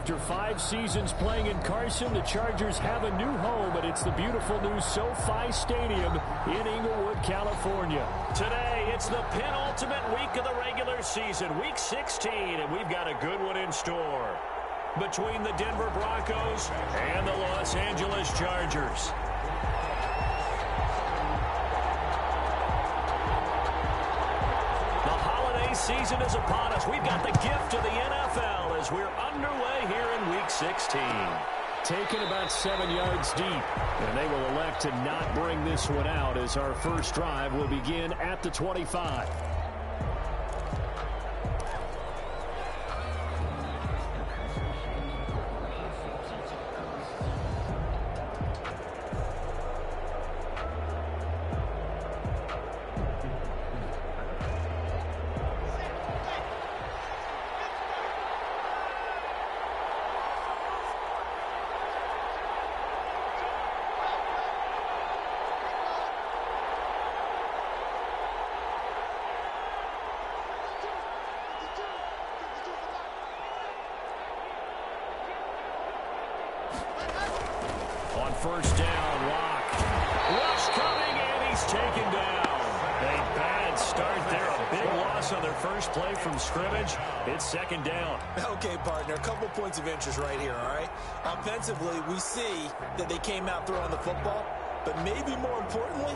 After 5 seasons playing in Carson, the Chargers have a new home, and it's the beautiful new SoFi Stadium in Inglewood, California. Today, it's the penultimate week of the regular season, Week 16, and we've got a good one in store between the Denver Broncos and the Los Angeles Chargers. Season is upon us. We've got the gift of the NFL as we're underway here in Week 16. Taken about 7 yards deep, and they will elect to not bring this one out as our first drive will begin at the 25. First down, Locke. Rush coming, and he's taken down. A bad start there. A big loss on their first play from scrimmage. It's second down. Okay, partner, a couple points of interest right here, all right? Offensively, we see that they came out throwing the football, but maybe more importantly,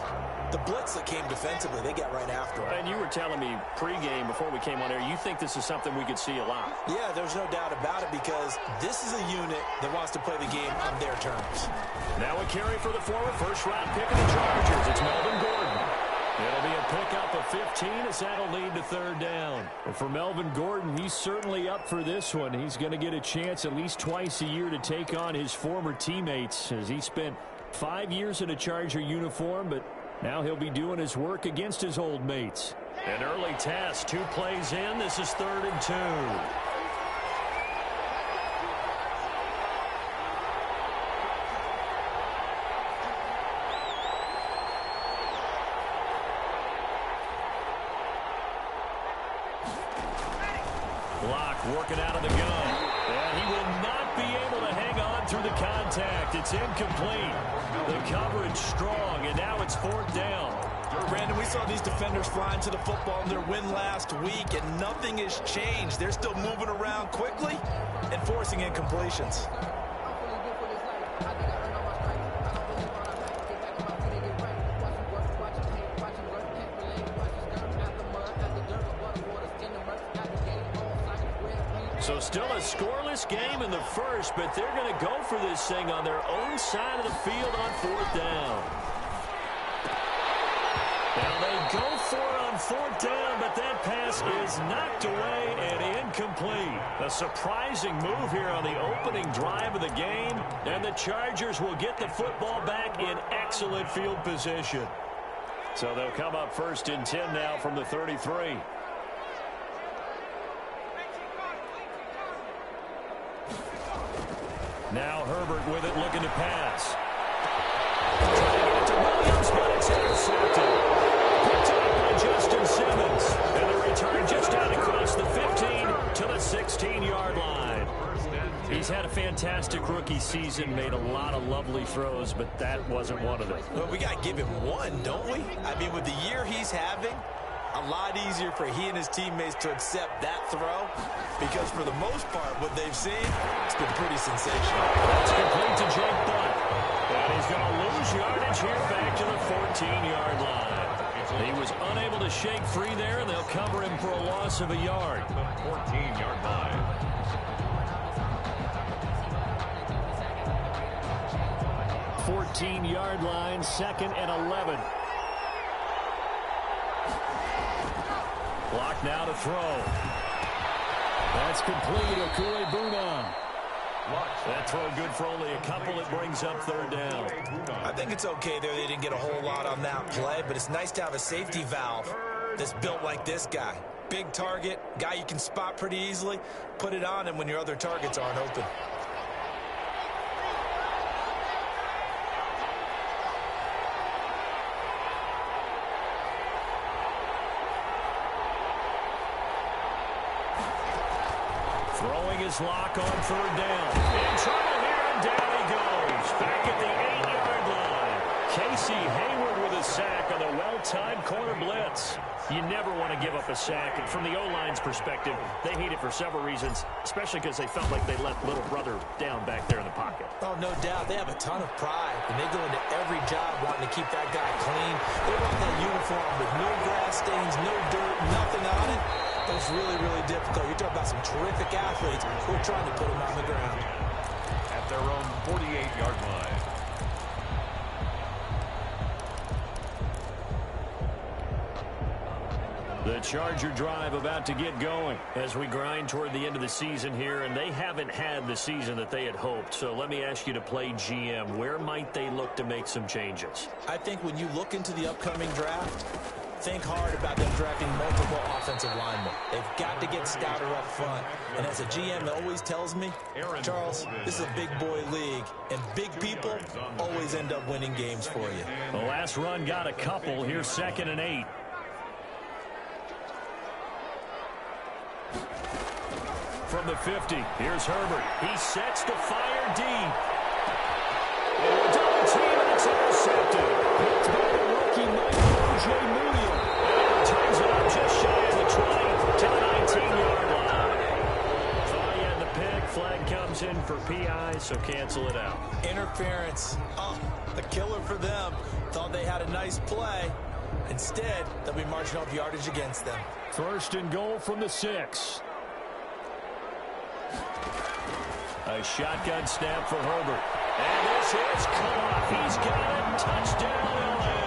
the blitz that came defensively, they got right after it. And you were telling me pregame before we came on air, you think this is something we could see a lot. Yeah, there's no doubt about it because this is a unit that wants to play the game on their terms. Now a carry for the former first-round pick of the Chargers. It's Melvin Gordon. It'll be a pickup of 15 as that'll lead to third down. And for Melvin Gordon, he's certainly up for this one. He's going to get a chance at least twice a year to take on his former teammates as he spent 5 years in a Charger uniform, but now he'll be doing his work against his old mates. An early task, 2 plays in. This is 3rd and 2. Working out of the gun. And he will not be able to hang on through the contact. It's incomplete. The coverage strong, and now it's 4th down. Brandon, we saw these defenders flying to the football in their win last week, and nothing has changed. They're still moving around quickly and forcing incompletions. So still a scoreless game in the first, but they're going to go for this thing on their own side of the field on 4th down. Now they go for it on 4th down, but that pass is knocked away and incomplete. A surprising move here on the opening drive of the game, and the Chargers will get the football back in excellent field position. So they'll come up 1st and 10 now from the 33. Now Herbert with it, looking to pass. Trying to get it to Williams, but it's intercepted. Picked up by Justin Simmons. And the return just out across the 15 to the 16-yard line. He's had a fantastic rookie season, made a lot of lovely throws, but that wasn't one of them. Well, we got to give him one, don't we? I mean, with the year he's having, a lot easier for he and his teammates to accept that throw because for the most part, what they've seen, it's been pretty sensational. That's complete to Jake Butt. And he's going to lose yardage here back to the 14-yard line. He was unable to shake free there, and they'll cover him for a loss of a yard. 14-yard line. Fourteen-yard line, 2nd and 11. Block now to throw. That's complete. Okue-Buna. That throw good for only a couple. It brings up 3rd down. I think it's okay there. They didn't get a whole lot on that play, but it's nice to have a safety valve that's built like this guy. Big target, guy you can spot pretty easily. Put it on him when your other targets aren't open. Throwing his lock on third down. In trouble here, and down he goes. Back at the 8-yard line. Casey Hayward with a sack on the well-timed corner blitz. You never want to give up a sack. And from the O-line's perspective, they hate it for several reasons, especially because they felt like they let little brother down back there in the pocket. Oh, no doubt. They have a ton of pride, and they go into every job wanting to keep that guy clean. They want that uniform with no grass stains, no dirt, nothing on it. It's really, really difficult. You're talking about some terrific athletes who are trying to put him on the ground. At their own 48-yard line. The Charger drive about to get going as we grind toward the end of the season here, and they haven't had the season that they had hoped. So let me ask you to play GM. Where might they look to make some changes? I think when you look into the upcoming draft, think hard about them drafting multiple offensive linemen. They've got to get stouter up front. And as a GM that always tells me, Charles, this is a big boy league, and big people always end up winning games for you. The last run got a couple. Here's 2nd and 8. From the 50, here's Herbert. He sets to fire deep. Oh, double team, and it's intercepted. Picked by the rookie, Michael Moody. And turns it up just shy of the 20 to the 19-yard line. Thought he had the pick. Flag comes in for PI, so cancel it out. Interference. Oh, a killer for them. Thought they had a nice play. Instead, they'll be marching off yardage against them. 1st and goal from the 6. A shotgun snap for Herbert. And this is cut off. He's got it. Touchdown, L.A.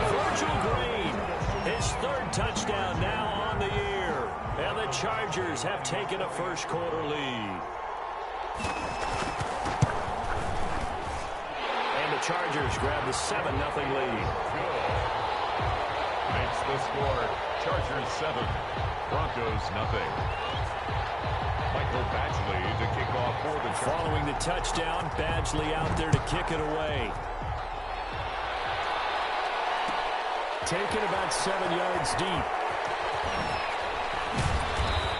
Virgil Green, his 3rd touchdown now on the year. And the Chargers have taken a first-quarter lead. And the Chargers grab the 7-0 lead. Makes the score. Chargers 7, Broncos nothing. Michael Badgley to kick off for the Chargers. Following the touchdown, Badgley out there to kick it away. Taken about 7 yards deep.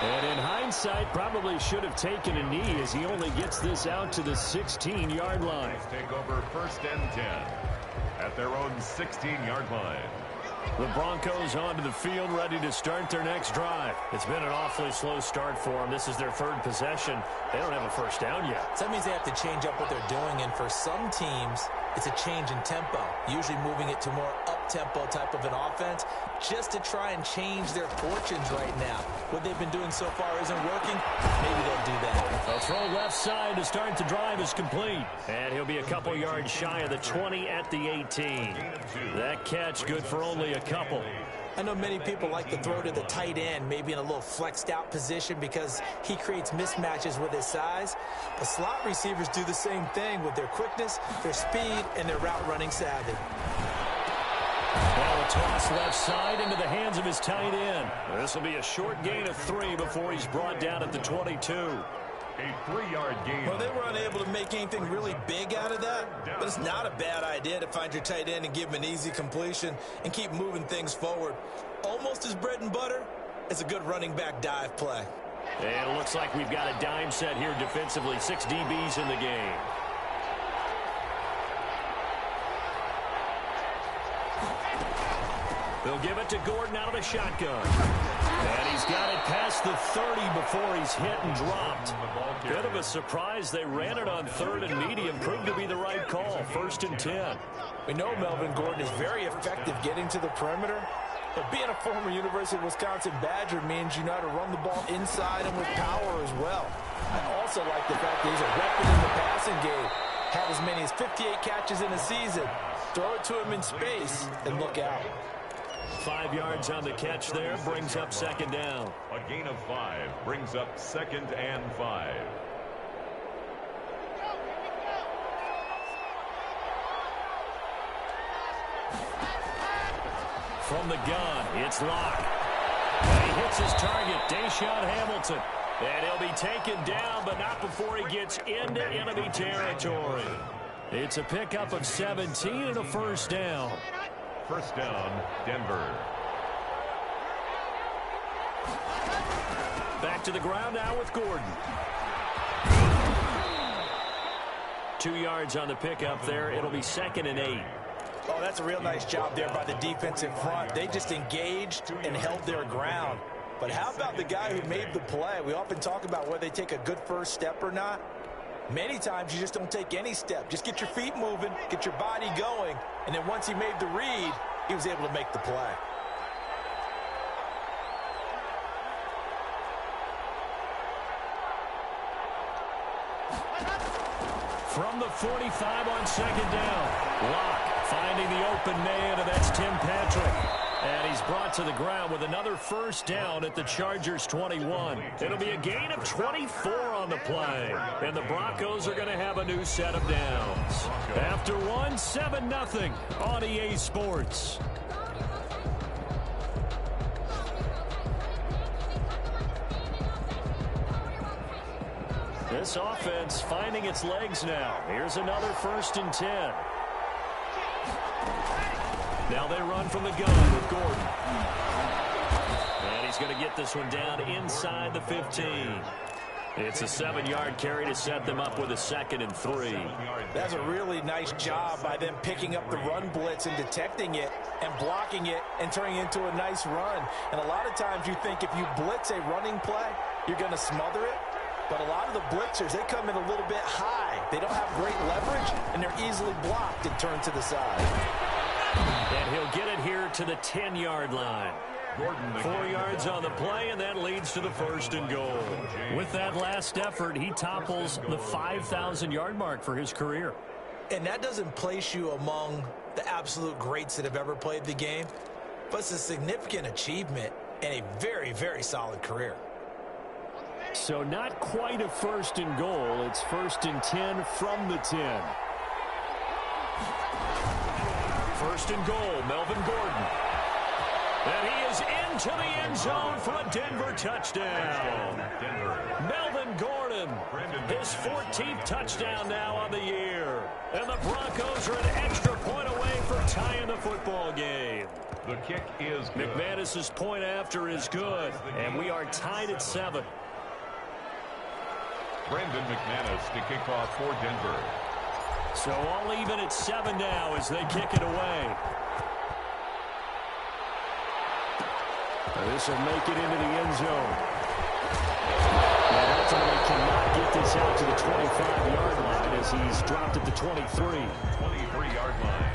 And in hindsight, probably should have taken a knee as he only gets this out to the 16-yard line. Take over 1st and 10 at their own 16-yard line. The Broncos onto the field, ready to start their next drive. It's been an awfully slow start for them. This is their 3rd possession. They don't have a first down yet. So that means they have to change up what they're doing, and for some teams, it's a change in tempo, usually moving it to more up-tempo type of an offense, just to try and change their fortunes right now. What they've been doing so far isn't working. Maybe they'll do that. A throw left side to start the drive is complete. And he'll be a couple yards shy of the 20 at the 18. That catch good for only a couple. I know many people like to throw to the tight end, maybe in a little flexed out position because he creates mismatches with his size. But slot receivers do the same thing with their quickness, their speed, and their route running savvy. Now a toss left side into the hands of his tight end. This will be a short gain of 3 before he's brought down at the 22. A 3-yard gain. Well, they were unable to make anything really big out of that, but it's not a bad idea to find your tight end and give him an easy completion and keep moving things forward. Almost as bread and butter as a good running back dive play. And it looks like we've got a dime set here defensively. 6 DBs in the game. They'll give it to Gordon out of the shotgun. And he's got it past the 30 before he's hit and dropped. Bit of a surprise. They ran it on 3rd and medium. Proved to be the right call. 1st and 10. We know Melvin Gordon is very effective getting to the perimeter. But being a former University of Wisconsin Badger means you know how to run the ball inside and with power as well. I also like the fact that he's a weapon in the passing game. Had as many as 58 catches in a season. Throw it to him in space and look out. 5 yards on the catch there, brings up 2nd down. A gain of 5 brings up 2nd and 5. From the gun, it's Locke. And he hits his target, Deshaun Hamilton. And he'll be taken down, but not before he gets into enemy territory. It's a pickup of 17 and a 1st down. 1st down, Denver. Back to the ground now with Gordon. 2 yards on the pickup there. It'll be 2nd and 8. Oh, that's a real nice job there by the defensive front. They just engaged and held their ground. But how about the guy who made the play? We often talk about whether they take a good first step or not. Many times you just don't take any step. Just get your feet moving, get your body going, and then once he made the read, he was able to make the play. From the 45 on 2nd down. Locke finding the open man, and that's Tim Patrick. And he's brought to the ground with another 1st down at the Chargers' 21. It'll be a gain of 24 on the play. And the Broncos are going to have a new set of downs. After one, 7-0 on EA Sports. This offense finding its legs now. Here's another 1st and 10. Now they run from the gun with Gordon. And he's going to get this one down inside the 15. It's a 7-yard carry to set them up with a 2nd and 3. That's a really nice job by them picking up the run blitz and detecting it and blocking it and turning it into a nice run. And a lot of times you think if you blitz a running play, you're going to smother it. But a lot of the blitzers, they come in a little bit high. They don't have great leverage, and they're easily blocked and turned to the side. And he'll get it here to the 10-yard line. 4 yards on the play, and that leads to the 1st and goal. With that last effort, he topples the 5,000-yard mark for his career. And that doesn't place you among the absolute greats that have ever played the game, but it's a significant achievement and a very, very solid career. So not quite a 1st and goal. It's 1st and 10 from the 10. 1st and goal, Melvin Gordon. And he is into the end zone for a Denver touchdown. Melvin Gordon, his 14th touchdown now on the year. And the Broncos are an extra point away from tying the football game. The kick is good. McManus's point after is good. And we are tied at 7. Brandon McManus to kick off for Denver. So all even at 7 now as they kick it away. This will make it into the end zone. And ultimately cannot get this out to the 25-yard line as he's dropped at the 23. 23-yard line.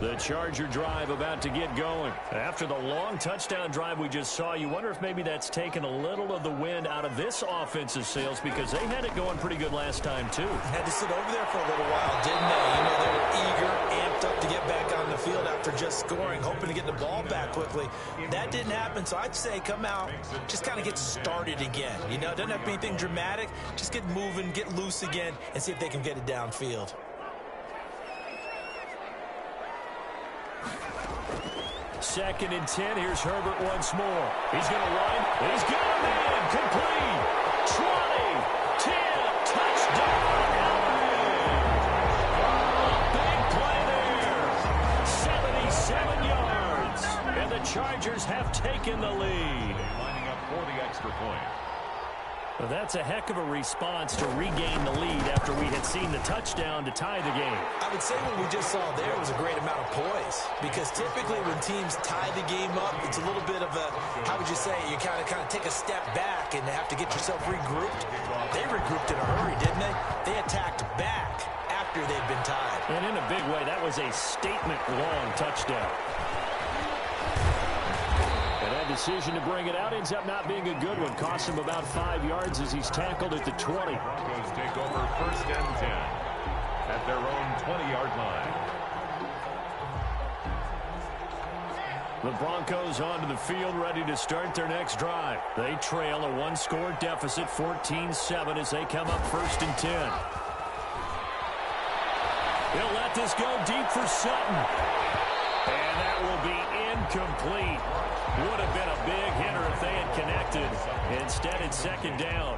The Charger drive about to get going. After the long touchdown drive we just saw, you wonder if maybe that's taken a little of the wind out of this offensive sails because they had it going pretty good last time, too. Had to sit over there for a little while, didn't they? You know, they were eager, amped up to get back on the field after just scoring, hoping to get the ball back quickly. That didn't happen, so I'd say come out, just kind of get started again. You know, it doesn't have to be anything dramatic. Just get moving, get loose again, and see if they can get it downfield. Second and 10. Here's Herbert once more. He's going to run. He's got him in. Complete. 20. 10. Touchdown. Big play there. 77 yards. And the Chargers have taken the lead. Lining up for the extra point. Well, that's a heck of a response to regain the lead after we had seen the touchdown to tie the game. I would say what we just saw there was a great amount of poise because typically when teams tie the game up, it's a little bit of a, how would you say, you kind of take a step back and have to get yourself regrouped. They regrouped in a hurry, didn't they? They attacked back after they'd been tied. And in a big way, that was a statement-long touchdown. Decision to bring it out ends up not being a good one. Costs him about 5 yards as he's tackled at the 20. Broncos take over 1st and 10 at their own 20-yard line. The Broncos onto the field ready to start their next drive. They trail a one-score deficit, 14-7 as they come up 1st and 10. He'll let this go deep for Sutton. And that will be incomplete. Would have been a big hitter if they had connected. Instead, it's 2nd down.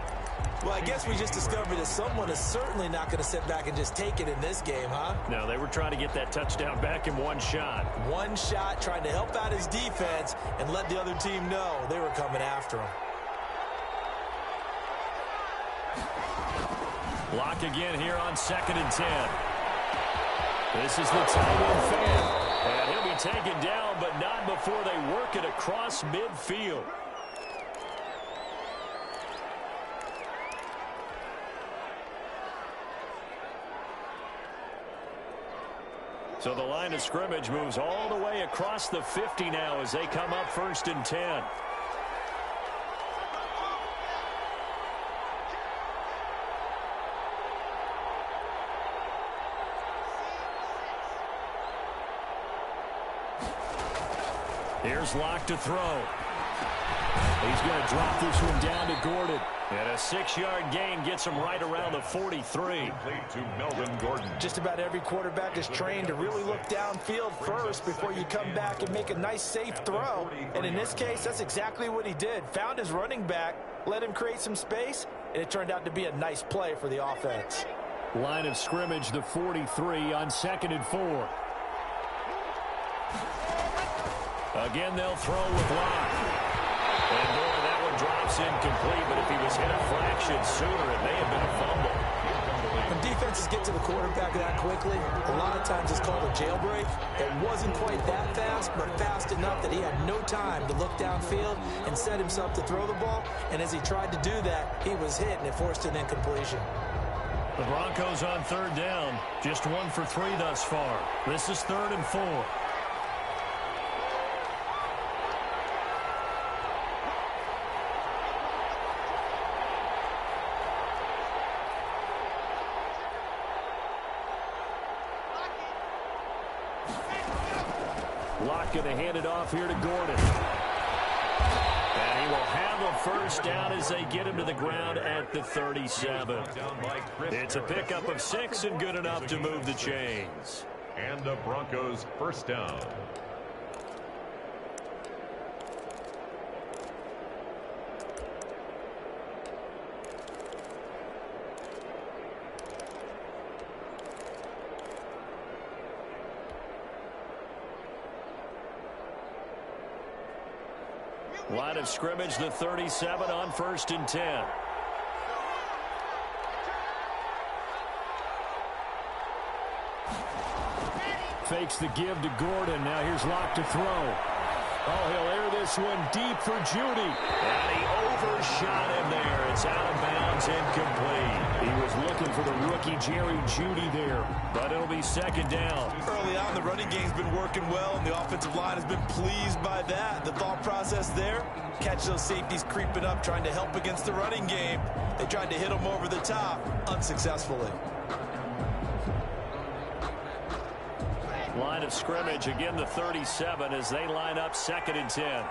Well, I guess we just discovered that someone is certainly not going to sit back and just take it in this game, huh? No, they were trying to get that touchdown back in one shot. One shot, trying to help out his defense and let the other team know they were coming after him. Lock again here on 2nd and 10. This is the tight end fan. And he'll be taken down, but not before they work it across midfield. So the line of scrimmage moves all the way across the 50 now as they come up 1st and 10. Here's Locke to throw. He's going to drop this one down to Gordon. And a 6-yard gain gets him right around the 43. Complete to Melvin Gordon. Just about every quarterback is trained to really look downfield first before you come back and make a nice, safe throw. And in this case, that's exactly what he did. Found his running back, let him create some space, and it turned out to be a nice play for the offense. Line of scrimmage, the 43 on 2nd and 4. Again, they'll throw with Locke. And boy, that one drops incomplete, but if he was hit a fraction sooner, it may have been a fumble. When defenses get to the quarterback that quickly, a lot of times it's called a jailbreak. It wasn't quite that fast, but fast enough that he had no time to look downfield and set himself to throw the ball. And as he tried to do that, he was hit, and it forced an incompletion. The Broncos on 3rd down, just 1 for 3 thus far. This is 3rd and 4. Locke going to hand it off here to Gordon. And he will have a 1st down as they get him to the ground at the 37. It's a pickup of 6 and good enough to move the chains. And the Broncos 1st down. Line of scrimmage, the 37 on 1st and 10. Fakes the give to Gordon. Now here's Locke to throw. Oh, he'll air this one deep for Judy. And he overshot him there. It's out of bounds, incomplete. He was looking for the rookie Jerry Judy there, but it'll be 2nd down. Early on, the running game's been working well, and the offensive line has been pleased by that. The thought process there, catch those safeties creeping up, trying to help against the running game. They tried to hit them over the top, unsuccessfully. Line of scrimmage, again the 37 as they line up 2nd and 10.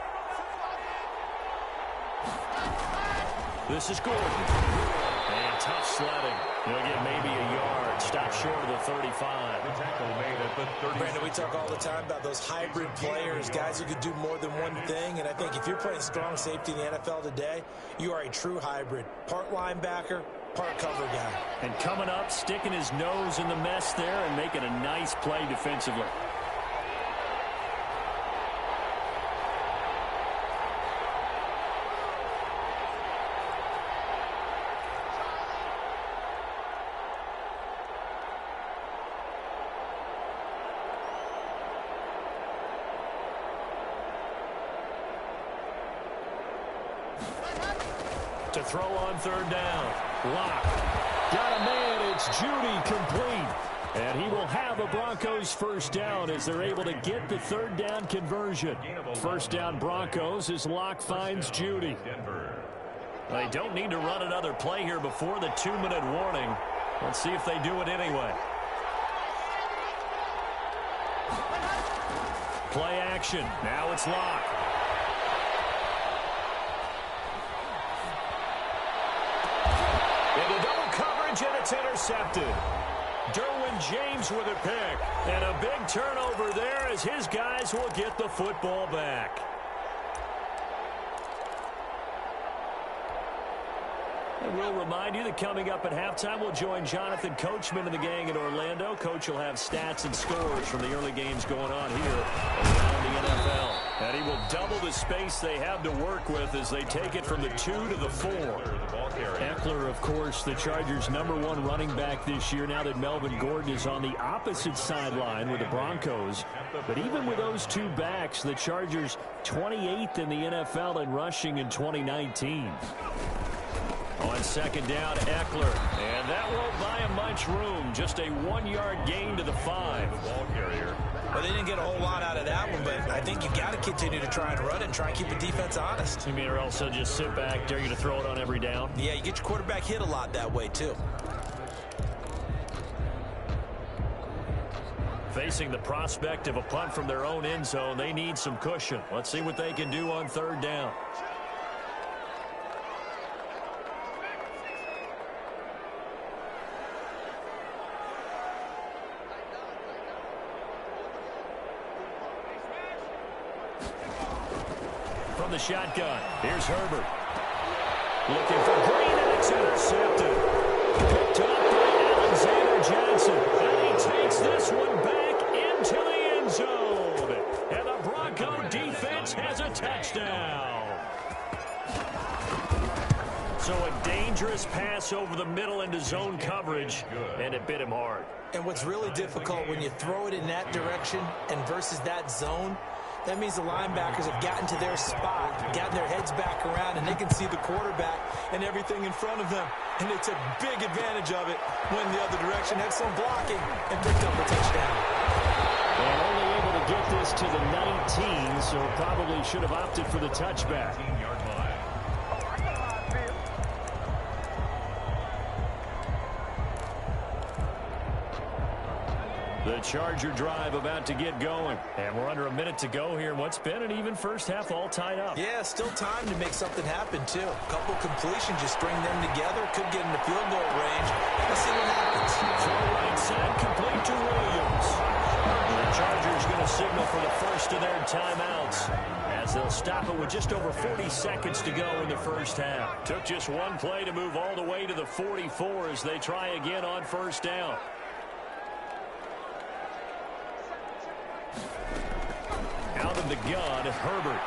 This is Gordon. And tough sledding. He'll get maybe a yard. Stop short of the 35. The tackle made at the 30. Brandon, we talk all the time about those hybrid players, guys who could do more than one thing. And I think if you're playing strong safety in the NFL today, you are a true hybrid. Part linebacker, part cover guy. And coming up, sticking his nose in the mess there and making a nice play defensively. To throw on 3rd down. Locke. Got a man. It's Judy complete. And he will have a Broncos 1st down as they're able to get the 3rd down conversion. 1st down Broncos as Locke finds Judy. They don't need to run another play here before the 2-minute warning. Let's see if they do it anyway. Play action. Now it's Locke. Into double coverage, and it's intercepted. Derwin James with a pick. And a big turnover there as his guys will get the football back. And we'll remind you that coming up at halftime, we'll join Jonathan Coachman and the gang in Orlando. Coach will have stats and scores from the early games going on here around the NFL. And he will double the space they have to work with as they take it from the 2 to the 4. Eckler, of course, the Chargers' #1 running back this year, now that Melvin Gordon is on the opposite sideline with the Broncos. But even with those two backs, the Chargers 28th in the NFL in rushing in 2019. On second down, Eckler. And that won't buy him much room. Just a 1-yard gain to the 5. Ball carrier. Well, they didn't get a whole lot out of that one, but I think you got to continue to try and run it and try and keep the defense honest. You mean, or else they'll just sit back, dare you to throw it on every down? Yeah, you get your quarterback hit a lot that way, too. Facing the prospect of a punt from their own end zone, they need some cushion. Let's see what they can do on third down. From the shotgun, here's Herbert. Looking for Green, and it's intercepted. Picked up by Alexander Johnson. And he takes this one back into the end zone. And the Bronco defense has a touchdown. So a dangerous pass over the middle into zone coverage, and it bit him hard. And what's really difficult when you throw it in that direction and versus that zone, that means the linebackers have gotten to their spot, gotten their heads back around, and they can see the quarterback and everything in front of them. And they took big advantage of it when the other direction had some blocking and picked up a touchdown. And only able to get this to the 19, so probably should have opted for the touchback. 15-yard line. The Charger drive about to get going. And we're under a minute to go here in what's been an even first half, all tied up. Yeah, still time to make something happen, too. A couple completions, just string them together. Could get into field goal range. Let's see what happens. From right side, complete to Williams. The Chargers going to signal for the first of their timeouts, as they'll stop it with just over 40 seconds to go in the first half. Took just one play to move all the way to the 44 as they try again on first down. Out of the gun, Herbert.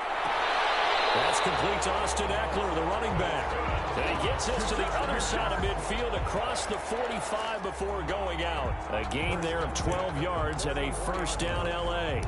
That's complete to Austin Eckler, the running back. And he gets this to the other side of midfield across the 45 before going out. A gain there of 12 yards and a first down L.A.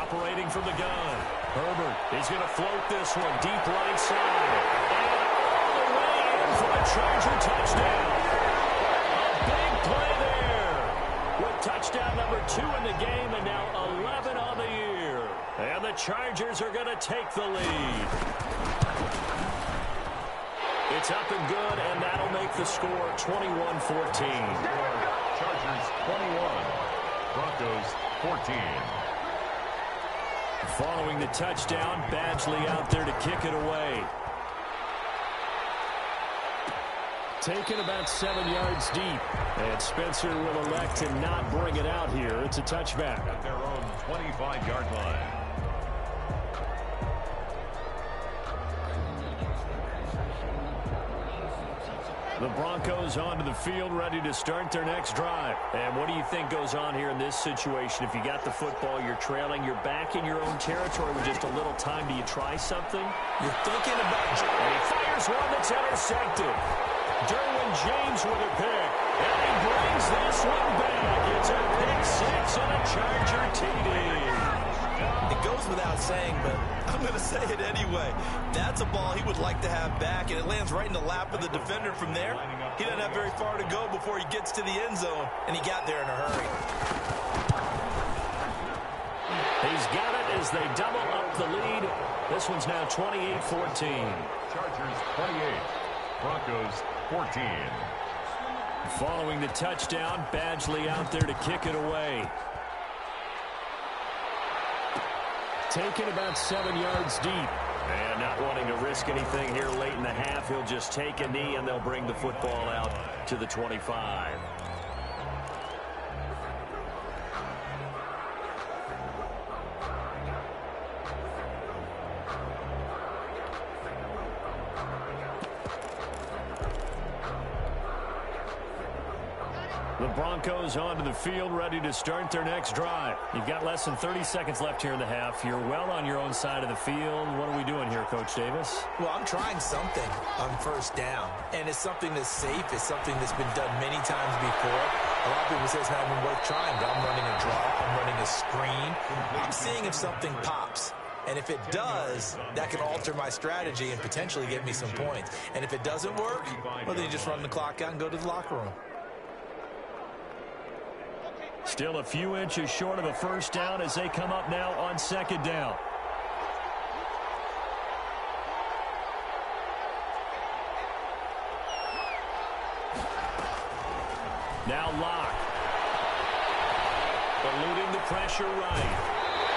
Operating from the gun, Herbert is going to float this one deep right side. And all the way in for a Charger touchdown. A big play there. With touchdown number 2 in the game and now 11 on the year. And the Chargers are going to take the lead. It's up and good, and that'll make the score 21-14. Chargers 21, Broncos 14. Following the touchdown, Badgley out there to kick it away. Taken about 7 yards deep. And Spencer will elect to not bring it out here. It's a touchback. At their own 25-yard line. The Broncos onto the field, ready to start their next drive. And what do you think goes on here in this situation? If you got the football, you're trailing, you're back in your own territory with just a little time. Do you try something? You're thinking about... And he fires one that's intercepted. Derwin James with a pick. And he brings this one back. It's a pick six and a Charger TD. It goes without saying, but I'm going to say it anyway. That's a ball he would like to have back, and it lands right in the lap of the defender from there. He doesn't have very far to go before he gets to the end zone, and he got there in a hurry. He's got it as they double up the lead. This one's now 28-14. Chargers 28, Broncos 14. Following the touchdown, Badgley out there to kick it away. taken about 7 yards deep. And not wanting to risk anything here late in the half, he'll just take a knee, and they'll bring the football out to the 25. The Broncos onto the field, ready to start their next drive. You've got less than 30 seconds left here in the half. You're well on your own side of the field. What are we doing here, Coach Davis? Well, I'm trying something on first down, and it's something that's safe. It's something that's been done many times before. A lot of people say it's not even worth trying, but I'm running a draw. I'm running a screen. I'm seeing if something pops. And if it does, that can alter my strategy and potentially get me some points. And if it doesn't work, well, then you just run the clock out and go to the locker room. Still a few inches short of a first down as they come up now on second down. Now Locke. Eluding the pressure right.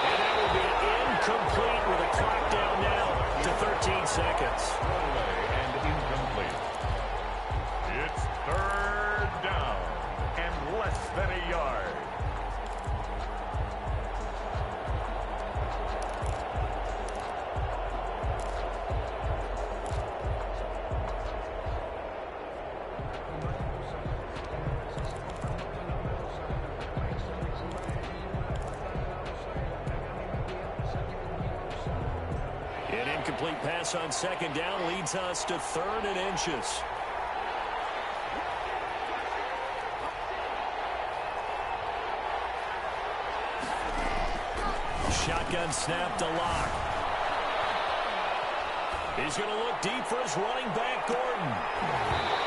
And that will be incomplete with a clock down now to 13 seconds. And incomplete. It's third down and less than a yard. An incomplete pass on second down leads us to 3rd and inches. Shotgun snap to Locke. He's going to look deep for his running back, Gordon.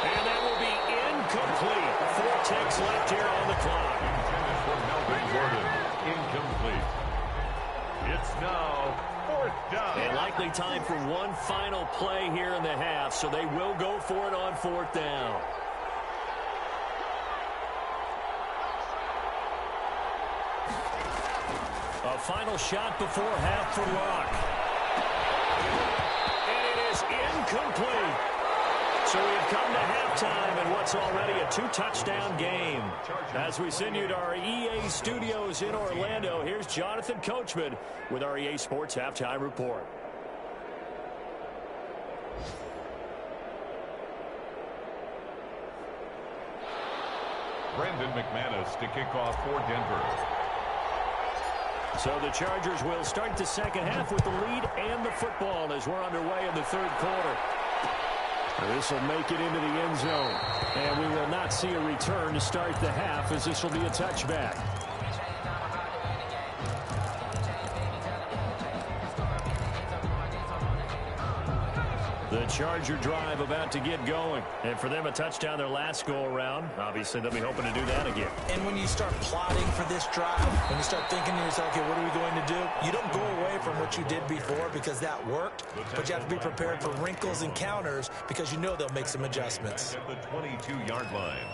And that will be incomplete. 4 ticks left here on the clock. Intended for Melvin Gordon. Incomplete. It's now 4th down. And likely time for one final play here in the half, so they will go for it on 4th down. A final shot before half for Locke. And it is incomplete. So we've come to halftime in what's already a 2-touchdown game. As we send you to our EA studios in Orlando, here's Jonathan Coachman with our EA Sports Halftime Report. Brandon McManus to kick off for Denver. So the Chargers will start the second half with the lead and the football as we're underway in the 3rd quarter. This will make it into the end zone. And we will not see a return to start the half as this will be a touchback. The Charger drive about to get going. And for them, a touchdown their last go-around. Obviously, they'll be hoping to do that again. And when you start plotting for this drive, when you start thinking to yourself, okay, what are we going to do? You don't go away from what you did before because that worked, but you have to be prepared for wrinkles and counters because you know they'll make some adjustments. At the 22-yard line.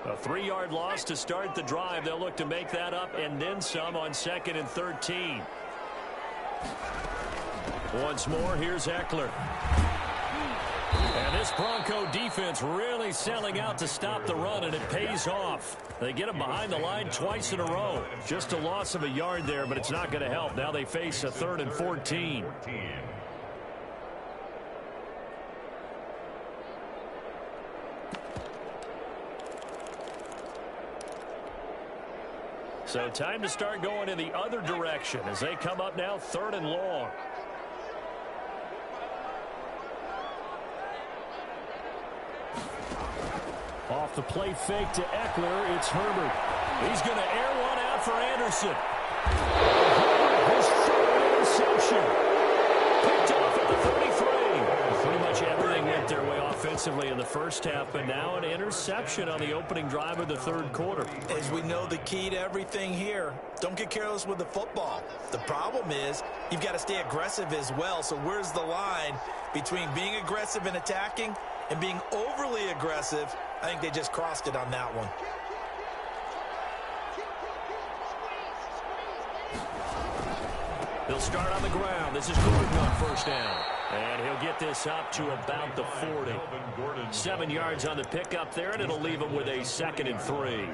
A 3-yard loss to start the drive. They'll look to make that up and then some on 2nd and 13. Once more, here's Eckler. And this Bronco defense really selling out to stop the run, and it pays off. They get him behind the line twice in a row. Just a loss of a yard there, but it's not going to help. Now they face a 3rd and 14. So time to start going in the other direction as they come up now 3rd and long. Off the play fake to Eckler, it's Herbert. He's going to air one out for Anderson. His 3rd interception. Picked off at the 33. Pretty much everything went their way offensively in the first half, but now an interception on the opening drive of the 3rd quarter. As we know, the key to everything here, don't get careless with the football. The problem is you've got to stay aggressive as well. So where's the line between being aggressive and attacking and being overly aggressive? I think they just crossed it on that one. They'll start on the ground. This is Gordon on first down. And he'll get this up to about the 40. 7 yards on the pickup there, and it'll leave him with a 2nd and 3.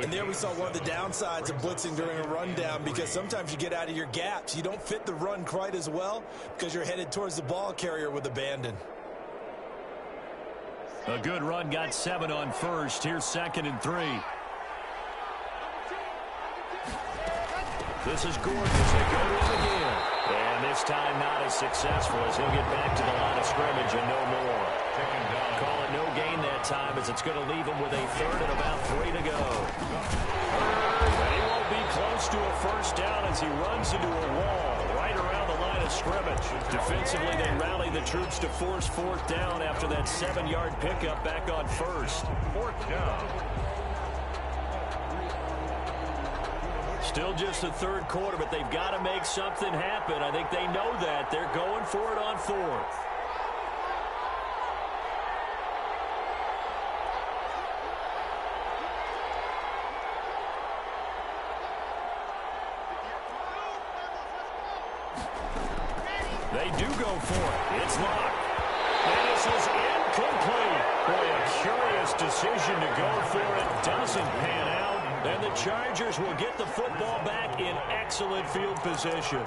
And there we saw one of the downsides of blitzing during a rundown, because sometimes you get out of your gaps. You don't fit the run quite as well because you're headed towards the ball carrier with abandon. A good run got 7 on first. Here's 2nd and 3. This is Gordon as they go to him again. And this time not as successful as he'll get back to the line of scrimmage and no more. Call it no gain that time, as it's going to leave him with a 3rd and about 3 to go. And he won't be close to a first down as he runs into a wall right around the line of scrimmage. Defensively, they rally the troops to force 4th down after that 7-yard pickup back on first. 4th down. Still just the 3rd quarter, but they've got to make something happen. I think they know that. They're going for it on 4th. They do go for it. It's locked. And this is incomplete. Boy, a curious decision to go for it. Doesn't pan out. And the Chargers will get the football back in excellent field position.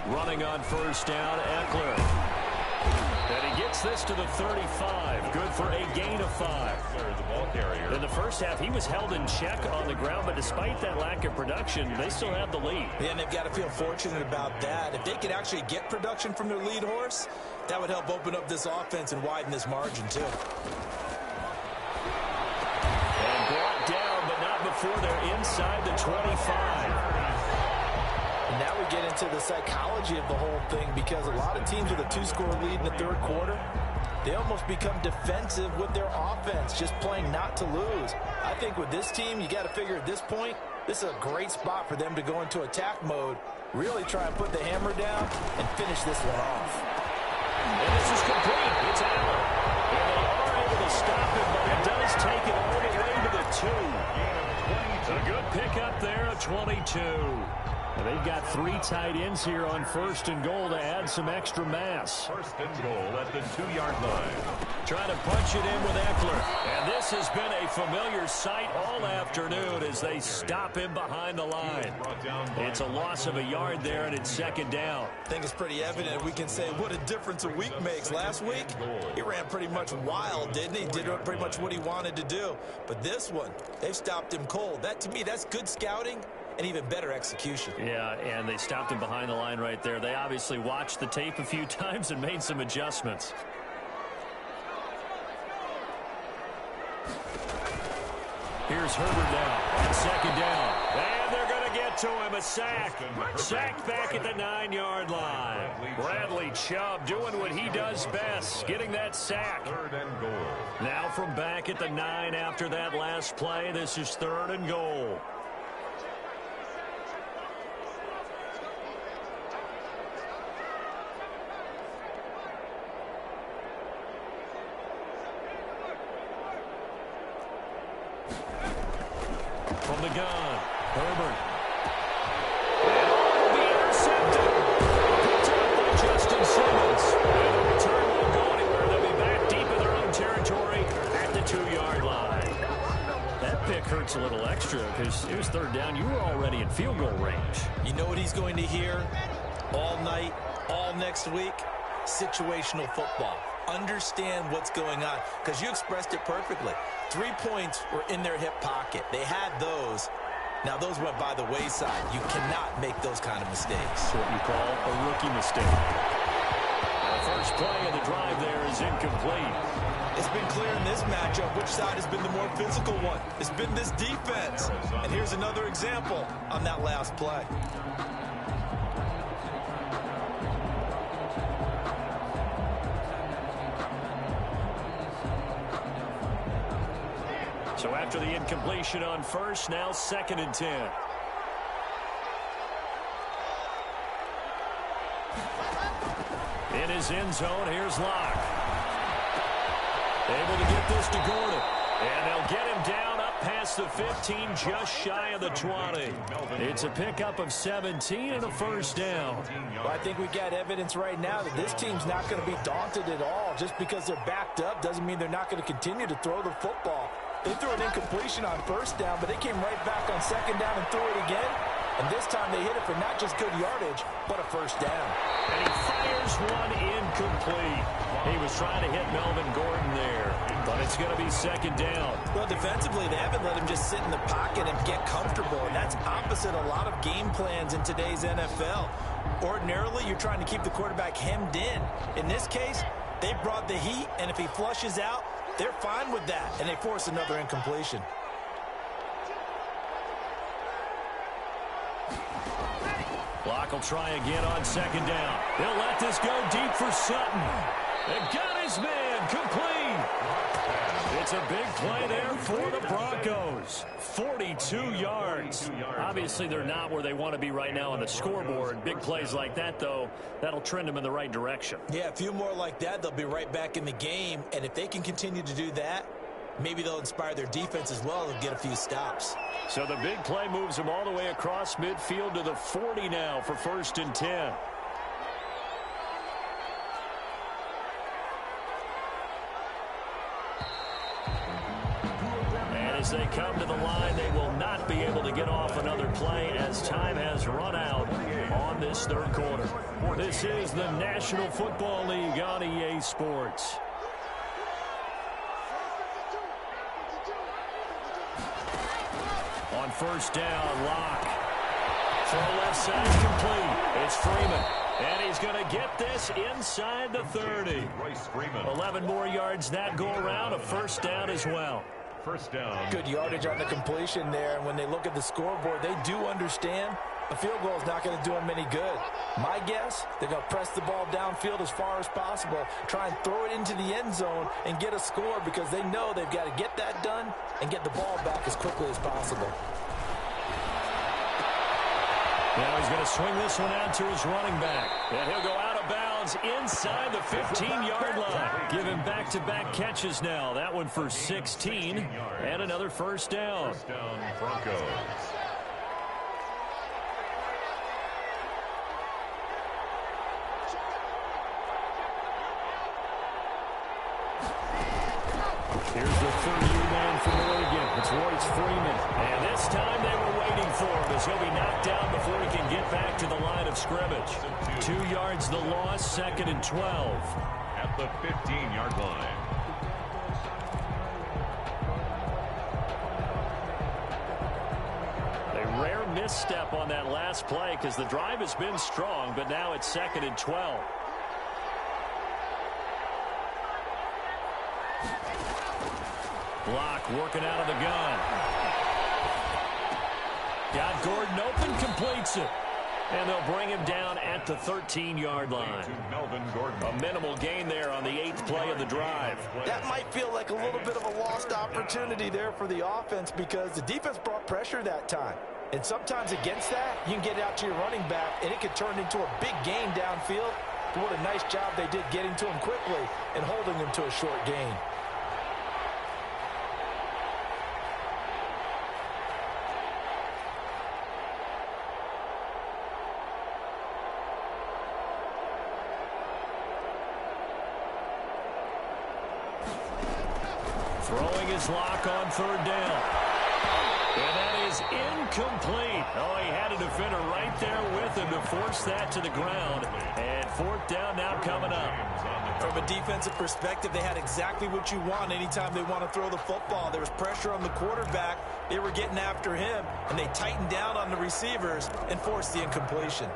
Running on first down, Eckler. And he gets this to the 35. Good for a gain of 5. The ball carrier. In the first half, he was held in check on the ground, but despite that lack of production, they still have the lead. Yeah, and they've got to feel fortunate about that. If they could actually get production from their lead horse, that would help open up this offense and widen this margin, too. And brought down, but not before they're inside the 25. And now we get into the psychology of the whole thing, because a lot of teams with a 2-score lead in the 3rd quarter, they almost become defensive with their offense, just playing not to lose. I think with this team, you got to figure at this point, this is a great spot for them to go into attack mode, really try and put the hammer down and finish this one off. And this is complete. It's Allen. And they are able to stop him, but it does take it all the way to the 2. A good pickup there, a 22. And they've got 3 tight ends here on 1st and goal to add some extra mass. 1st and goal at the 2-yard line. Trying to punch it in with Eckler. And this has been a familiar sight all afternoon as they stop him behind the line. It's a loss of a yard there, and it's 2nd down. I think it's pretty evident. We can say what a difference a week makes. Last week, he ran pretty much wild, didn't he? Did pretty much what he wanted to do. But this one, they've stopped him cold. That, to me, that's good scouting and even better execution. Yeah, and they stopped him behind the line right there. They obviously watched the tape a few times and made some adjustments. Here's Herbert now on 2nd down. And they're going to get to him. A sack. Sacked back at the 9-yard line. Bradley Chubb doing what he does best, getting that sack. 3rd and goal. Now from back at the 9 after that last play, this is 3rd and goal. From the gun, Herbert. And be intercepted. Picked up by Justin Simmons. And the return won't go anywhere. They'll be back deep in their own territory at the 2-yard line. That pick hurts a little extra because it was 3rd down. You were already in field goal range. You know what he's going to hear all night, all next week? Situational football. Understand what's going on, because you expressed it perfectly. 3 points were in their hip pocket. They had those. Now, those went by the wayside. You cannot make those kind of mistakes. What you call a rookie mistake. The first play of the drive there is incomplete. It's been clear in this matchup which side has been the more physical one. It's been this defense. And here's another example on that last play. So after the incompletion on first, now 2nd and 10. In his end zone, here's Locke. Able to get this to Gordon. And they'll get him down up past the 15, just shy of the 20. It's a pickup of 17 and a first down. Well, I think we got evidence right now that this team's not going to be daunted at all. Just because they're backed up doesn't mean they're not going to continue to throw the football. They threw an incompletion on first down, but they came right back on second down and threw it again. And this time they hit it for not just good yardage, but a first down. And he fires one incomplete. He was trying to hit Melvin Gordon there, but it's going to be second down. Well, defensively, they haven't let him just sit in the pocket and get comfortable, and that's opposite a lot of game plans in today's NFL. Ordinarily, you're trying to keep the quarterback hemmed in. In this case, they brought the heat, and if he flushes out, they're fine with that, and they force another incompletion. Locke will try again on second down. He'll let this go deep for Sutton. They got his man complete. It's a big play there for the Broncos. 42 yards. Obviously, they're not where they want to be right now on the scoreboard. Big plays like that, though, that'll trend them in the right direction. Yeah, a few more like that, they'll be right back in the game. And if they can continue to do that, maybe they'll inspire their defense as well and get a few stops. So the big play moves them all the way across midfield to the 40 now for 1st and 10. And as they come to the line, they will not be able to get off another play as time has run out on this third quarter. This is the National Football League on EA Sports. On first down, Locke. Throw left side complete. It's Freeman. And he's going to get this inside the 30. 11 more yards that go around. A first down as well. First down. Good yardage on the completion there. And when they look at the scoreboard, they do understand a field goal is not going to do them any good. My guess, they're going to press the ball downfield as far as possible, try and throw it into the end zone and get a score because they know they've got to get that done and get the ball back as quickly as possible. Now he's going to swing this one out to his running back. And he'll go out of bounds inside the 15-yard line. Give him back-to-back catches now. That one for 16 and another first down. First down, Broncos. Here's the third-year man from Oregon. It's Royce Freeman. And this time they were waiting for him as he'll be knocked down before he can get back to the line of scrimmage. 2 yards the loss, 2nd and 12. At the 15-yard line. A rare misstep on that last play because the drive has been strong, but now it's 2nd and 12. Block working out of the gun. Got Gordon open, completes it. And they'll bring him down at the 13-yard line. A minimal gain there on the 8th play of the drive. That might feel like a little bit of a lost opportunity there for the offense because the defense brought pressure that time. And sometimes against that, you can get it out to your running back, and it could turn into a big gain downfield. But what a nice job they did getting to him quickly and holding him to a short gain. Throwing his Lock on third down. And that is incomplete. Oh, he had a defender right there with him to force that to the ground. And 4th down now coming up. From a defensive perspective, they had exactly what you want anytime they want to throw the football. There was pressure on the quarterback. They were getting after him, and they tightened down on the receivers and forced the incompletion.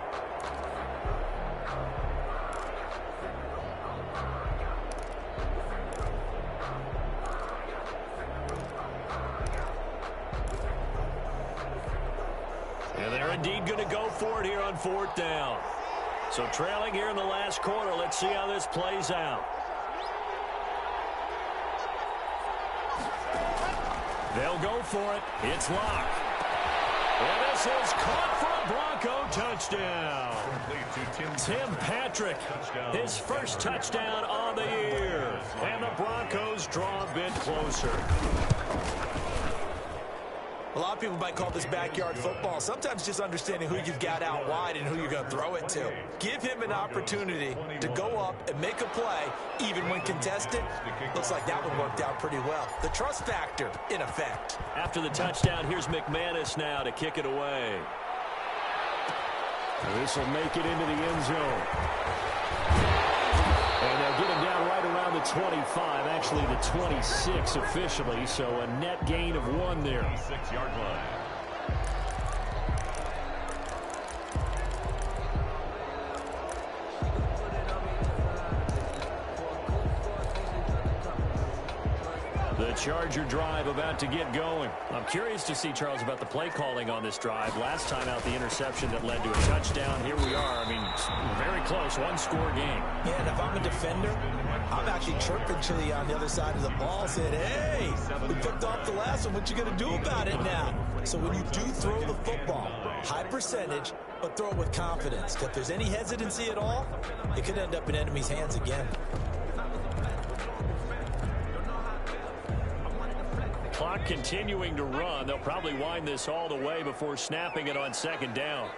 And they're indeed going to go for it here on 4th down. So trailing here in the last quarter. Let's see how this plays out. They'll go for it. It's Locke. And this is caught for a Bronco touchdown. Tim Patrick, his first touchdown on the year. And the Broncos draw a bit closer. A lot of people might call this backyard football. Sometimes just understanding who you've got out wide and who you're going to throw it to. Give him an opportunity to go up and make a play, even when contested. Looks like that one worked out pretty well. The trust factor, in effect. After the touchdown, here's McManus now to kick it away. This will make it into the end zone. And they'll get him down right around the 25, actually the 26 officially, so a net gain of 1 there. 6-yard line. The Charger drive about to get going. I'm curious to see, Charles, about the play calling on this drive. Last time out, the interception that led to a touchdown. Here we are. I mean, very close, one-score game. Yeah, and if I'm a defender, I'm actually chirping Chili on the other side of the ball, saying, hey, we picked off the last one. What you going to do about it now? So when you do throw the football, high percentage, but throw it with confidence. If there's any hesitancy at all, it could end up in enemy's hands again. Clock continuing to run. They'll probably wind this all the way before snapping it on second down.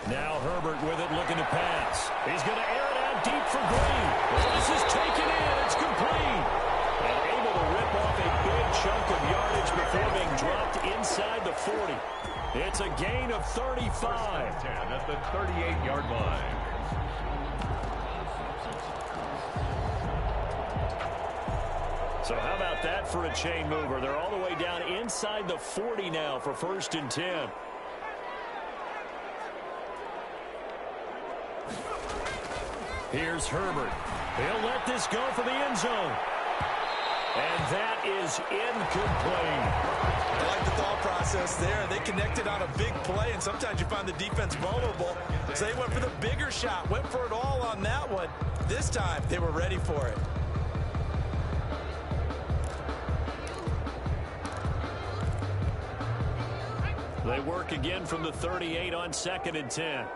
Now Herbert with it, looking to pass. He's going to air it out deep for Green. Well, this is taken in. It's complete. And able to rip off a big chunk of yardage before being dropped inside the 40. It's a gain of 35. At the 38-yard line. So how about that for a chain mover? They're all the way down inside the 40 now for 1st and 10. Here's Herbert. He'll let this go for the end zone. And that is incomplete. I like the thought process there. They connected on a big play, and sometimes you find the defense vulnerable. So they went for the bigger shot, went for it all on that one. This time, they were ready for it. They work again from the 38 on 2nd and 10.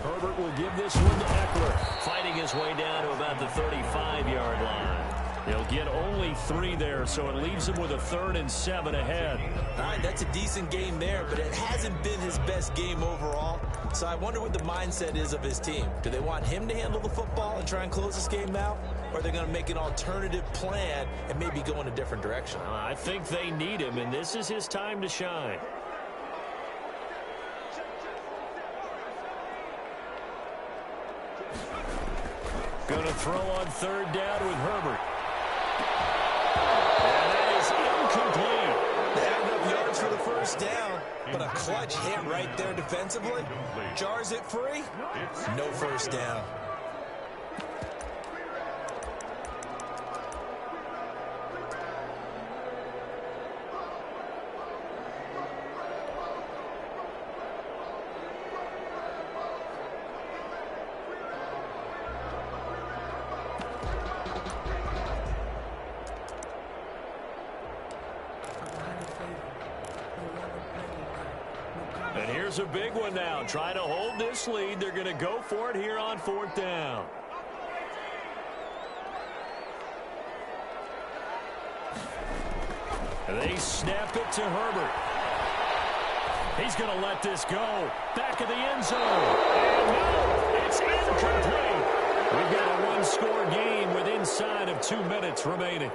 Herbert will give this one to Eckler, fighting his way down to about the 35-yard line. He'll get only 3 there, so it leaves him with a 3rd and 7 ahead. All right, that's a decent game there, but it hasn't been his best game overall. So I wonder what the mindset is of his team. Do they want him to handle the football and try and close this game out? Or are they going to make an alternative plan and maybe go in a different direction? I think they need him, and this is his time to shine. Going to throw on 3rd down with Herbert. And that is incomplete. They had enough yards for the 1st down, but a clutch hit right there defensively. Jars it free. No 1st down. And here's a big one now. Trying to hold this lead. They're going to go for it here on 4th down. And they snap it to Herbert. He's going to let this go. Back of the end zone. And no, it's incomplete. We've got a one-score game with inside of 2 minutes remaining.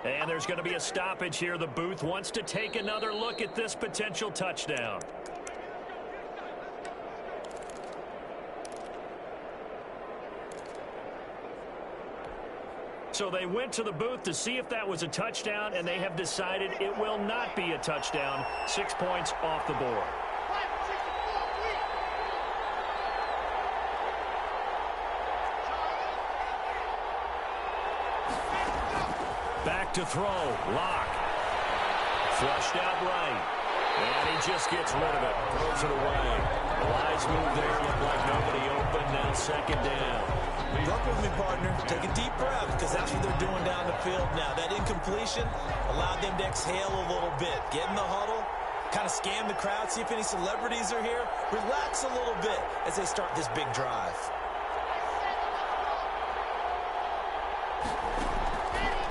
And there's going to be a stoppage here. The booth wants to take another look at this potential touchdown. So they went to the booth to see if that was a touchdown, and they have decided it will not be a touchdown. 6 points off the board. Back to throw. Lock. Flushed out right. And he just gets rid of it. Throws it away. Relies Nice move there. Looked like nobody open. Now second down. Work with me, partner. Take a deep breath, because that's what they're doing down the field now. That incompletion allowed them to exhale a little bit. Get in the huddle, kind of scan the crowd, see if any celebrities are here. Relax a little bit as they start this big drive.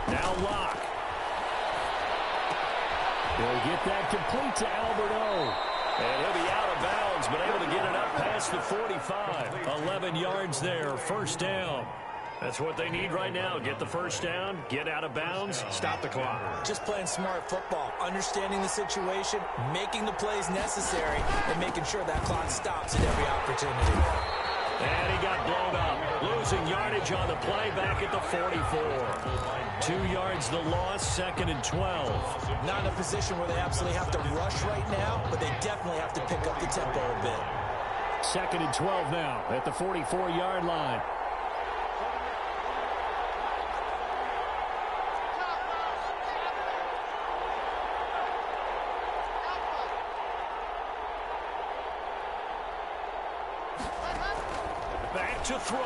Now Locke. He'll get that complete to Alberto. And he'll be out of bounds, but able to get it up past the 45. 11 yards there, first down. That's what they need right now. Get the first down, get out of bounds, stop the clock. Just playing smart football, understanding the situation, making the plays necessary, and making sure that clock stops at every opportunity. And he got blown up. Losing yardage on the play back at the 44. 2 yards the loss, second and 12. Not in a position where they absolutely have to rush right now, but they definitely have to pick up the tempo a bit. Second and 12 now at the 44-yard line. Back to throw.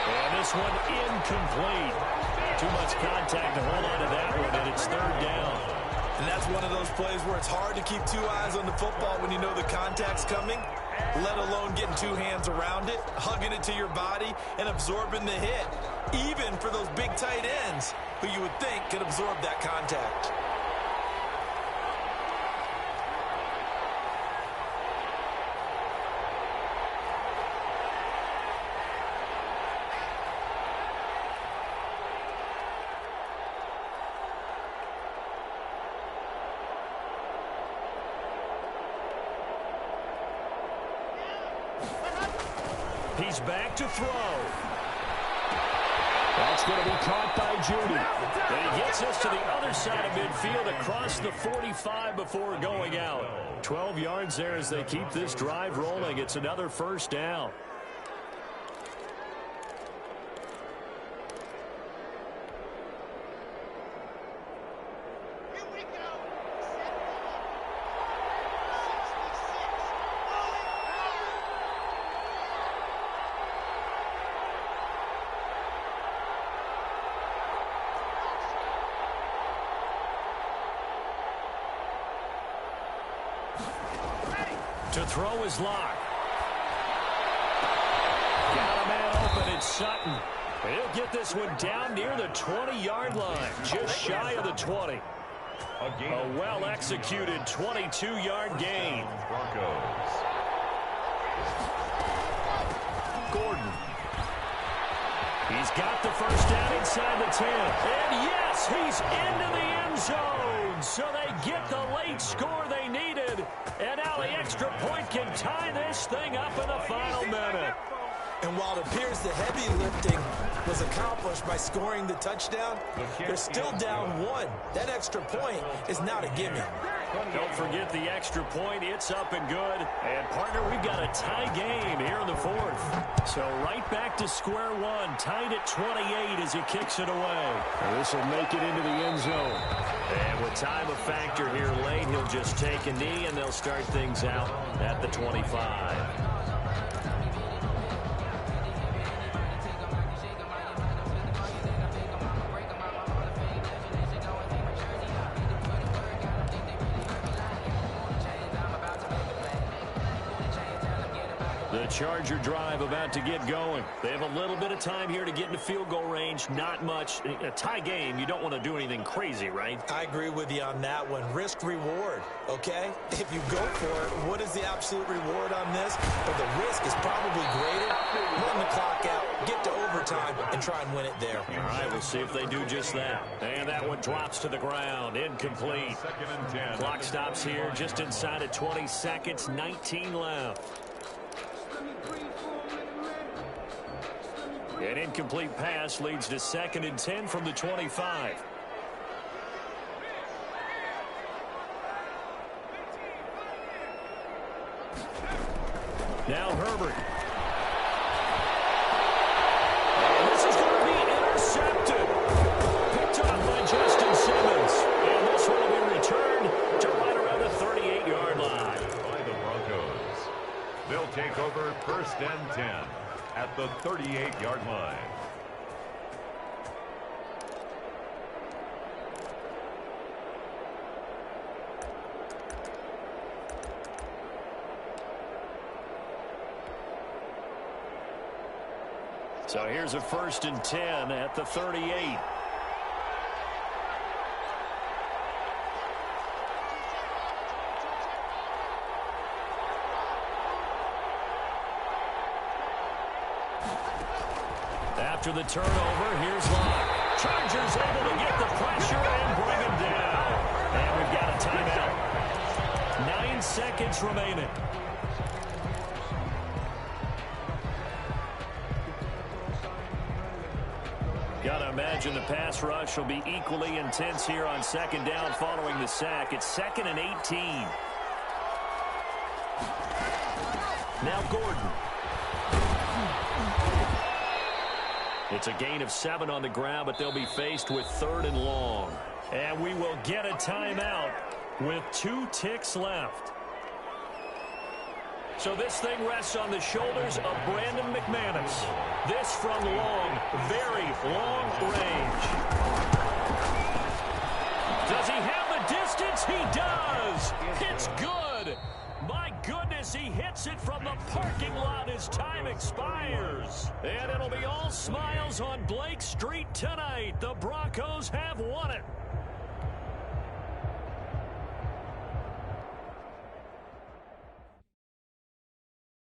And this one incomplete. Too much contact to hold on to that one, and it's third down. And that's one of those plays where it's hard to keep two eyes on the football when you know the contact's coming, let alone getting two hands around it, hugging it to your body, and absorbing the hit, even for those big tight ends who you would think could absorb that contact. He's back to throw. That's going to be caught by Judy. And he gets us to the other side of midfield across the 45 before going out. 12 yards there as they keep this drive rolling. It's another first down. To throw is Locke. Got a man open. It's Sutton. He'll get this one down near the 20-yard line, just shy of the 20. A well-executed 22-yard gain. Broncos. Gordon. He's got the first down inside the 10. And yes, he's into the end zone. So they get the late score they needed. And now the extra point can tie this thing up in the final minute. And while it appears the heavy lifting was accomplished by scoring the touchdown, they're still down one. That extra point is not a gimme. Don't forget the extra point. It's up and good. And, partner, we've got a tie game here in the fourth. So right back to square one, tied at 28 as he kicks it away. This will make it into the end zone. And with time a factor here late, he'll just take a knee, and they'll start things out at the 25. The Charger drive about to get going. They have a little bit of time here to get into field goal range. Not much. A tie game, you don't want to do anything crazy, right? I agree with you on that one. Risk reward, okay? If you go for it, what is the absolute reward on this? But the risk is probably greater. Run the clock out, get to overtime, and try and win it there. All right, we'll see if they do just that. And that one drops to the ground. Incomplete. Second and 10. Clock stops here just inside of 20 seconds. 19 left. An incomplete pass leads to second and 10 from the 25. Now Herbert. And this is going to be intercepted. Picked up by Justin Simmons. And this will be returned to right around the 38-yard line. take over 1st and 10 at the 38-yard line. So here's a 1st and 10 at the 38. After the turnover, here's Locke. Chargers able to get the pressure and bring him down. And we've got a timeout. 9 seconds remaining. Gotta imagine the pass rush will be equally intense here on 2nd down following the sack. It's 2nd and 18. Now Gordon. It's a gain of 7 on the ground, but they'll be faced with 3rd and long. And we will get a timeout with 2 ticks left. So this thing rests on the shoulders of Brandon McManus. This from long, very long range. Does he have the distance? He does. It's good. My goodness, he hits it from the parking lot as time expires. And it'll be all smiles on Blake Street tonight. The Broncos have won it.